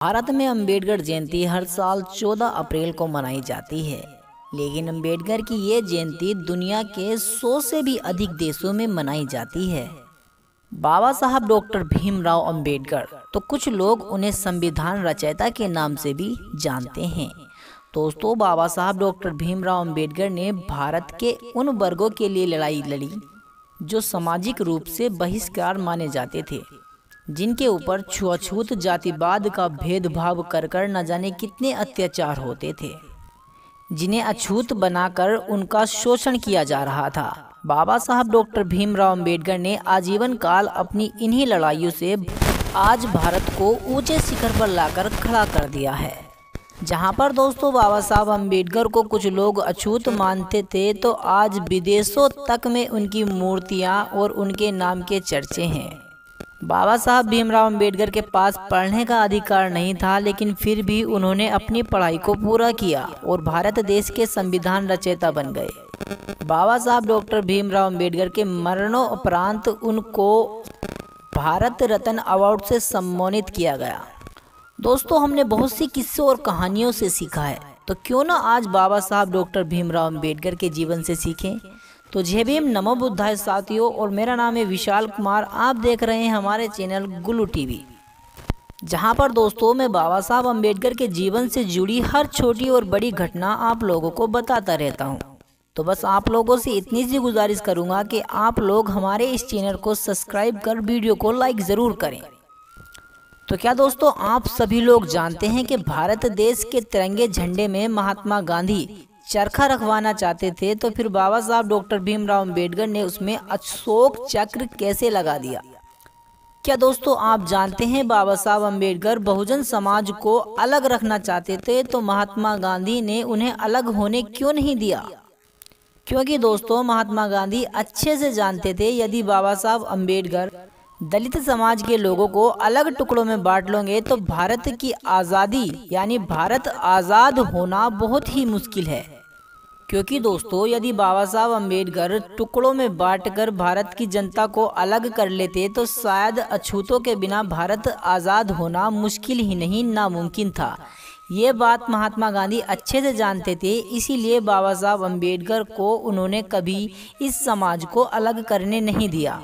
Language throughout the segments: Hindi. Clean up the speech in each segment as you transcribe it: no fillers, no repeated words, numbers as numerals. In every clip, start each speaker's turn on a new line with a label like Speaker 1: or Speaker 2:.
Speaker 1: भारत में अंबेडकर जयंती हर साल 14 अप्रैल को मनाई जाती है, लेकिन अंबेडकर की ये जयंती दुनिया के 100 से भी अधिक देशों में मनाई जाती है। बाबा साहब डॉक्टर भीमराव अंबेडकर, तो कुछ लोग उन्हें संविधान रचयिता के नाम से भी जानते हैं। दोस्तों, बाबा साहब डॉक्टर भीमराव अंबेडकर ने भारत के उन वर्गों के लिए लड़ाई लड़ी जो सामाजिक रूप से बहिष्कार माने जाते थे, जिनके ऊपर छुआछूत जातिवाद का भेदभाव कर कर न जाने कितने अत्याचार होते थे, जिन्हें अछूत बनाकर उनका शोषण किया जा रहा था। बाबा साहब डॉक्टर भीमराव अंबेडकर ने आजीवन काल अपनी इन्हीं लड़ाइयों से आज भारत को ऊंचे शिखर पर लाकर खड़ा कर दिया है। जहां पर दोस्तों बाबा साहब अंबेडकर को कुछ लोग अछूत मानते थे, तो आज विदेशों तक में उनकी मूर्तियां और उनके नाम के चर्चे हैं। बाबा साहब भीमराव अंबेडकर के पास पढ़ने का अधिकार नहीं था, लेकिन फिर भी उन्होंने अपनी पढ़ाई को पूरा किया और भारत देश के संविधान रचयिता बन गए। बाबा साहब डॉक्टर भीमराव अंबेडकर के मरणोपरांत उनको भारत रत्न अवार्ड से सम्मानित किया गया। दोस्तों, हमने बहुत सी किस्सों और कहानियों से सीखा है, तो क्यों ना आज बाबा साहब डॉक्टर भीमराव अंबेडकर के जीवन से सीखें। तो जय भीम, नमो बुद्धाय साथियों, और मेरा नाम है विशाल कुमार। आप देख रहे हैं हमारे चैनल गुल्लू टीवी, जहां पर दोस्तों मैं बाबा साहब अंबेडकर के जीवन से जुड़ी हर छोटी और बड़ी घटना आप लोगों को बताता रहता हूं। तो बस आप लोगों से इतनी सी गुजारिश करूंगा कि आप लोग हमारे इस चैनल को सब्सक्राइब कर वीडियो को लाइक ज़रूर करें। तो क्या दोस्तों, आप सभी लोग जानते हैं कि भारत देश के तिरंगे झंडे में महात्मा गांधी चरखा रखवाना चाहते थे, तो फिर बाबा साहब डॉक्टर भीमराव अंबेडकर ने उसमें अशोक चक्र कैसे लगा दिया। क्या दोस्तों, आप जानते हैं बाबा साहब अंबेडकर बहुजन समाज को अलग रखना चाहते थे, तो महात्मा गांधी ने उन्हें अलग होने क्यों नहीं दिया। क्योंकि दोस्तों महात्मा गांधी अच्छे से जानते थे, यदि बाबा साहब अंबेडकर दलित समाज के लोगों को अलग टुकड़ों में बांट लोगे तो भारत की आज़ादी यानी भारत आज़ाद होना बहुत ही मुश्किल है। क्योंकि दोस्तों यदि बाबा साहब अंबेडकर टुकड़ों में बांटकर भारत की जनता को अलग कर लेते, तो शायद अछूतों के बिना भारत आज़ाद होना मुश्किल ही नहीं नामुमकिन था। ये बात महात्मा गांधी अच्छे से जानते थे, इसीलिए बाबा साहब अंबेडकर को उन्होंने कभी इस समाज को अलग करने नहीं दिया।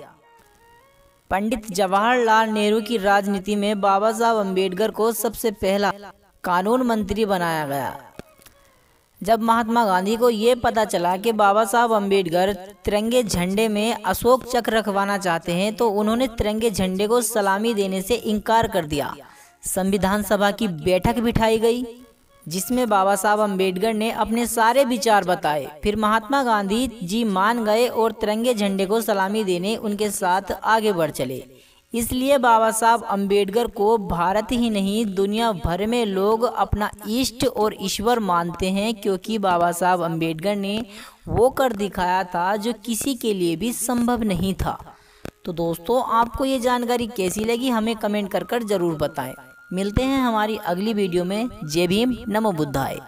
Speaker 1: पंडित जवाहरलाल नेहरू की राजनीति में बाबा साहब अंबेडकर को सबसे पहला कानून मंत्री बनाया गया। जब महात्मा गांधी को ये पता चला कि बाबा साहब अंबेडकर तिरंगे झंडे में अशोक चक्र रखवाना चाहते हैं, तो उन्होंने तिरंगे झंडे को सलामी देने से इनकार कर दिया। संविधान सभा की बैठक बिठाई गई, जिसमें बाबा साहब अंबेडकर ने अपने सारे विचार बताए। फिर महात्मा गांधी जी मान गए और तिरंगे झंडे को सलामी देने उनके साथ आगे बढ़ चले। इसलिए बाबा साहब अंबेडकर को भारत ही नहीं दुनिया भर में लोग अपना इष्ट और ईश्वर मानते हैं, क्योंकि बाबा साहब अंबेडकर ने वो कर दिखाया था जो किसी के लिए भी संभव नहीं था। तो दोस्तों, आपको ये जानकारी कैसी लगी हमें कमेंट कर जरूर बताएं। मिलते हैं हमारी अगली वीडियो में। जय भीम, नमो बुद्धाय।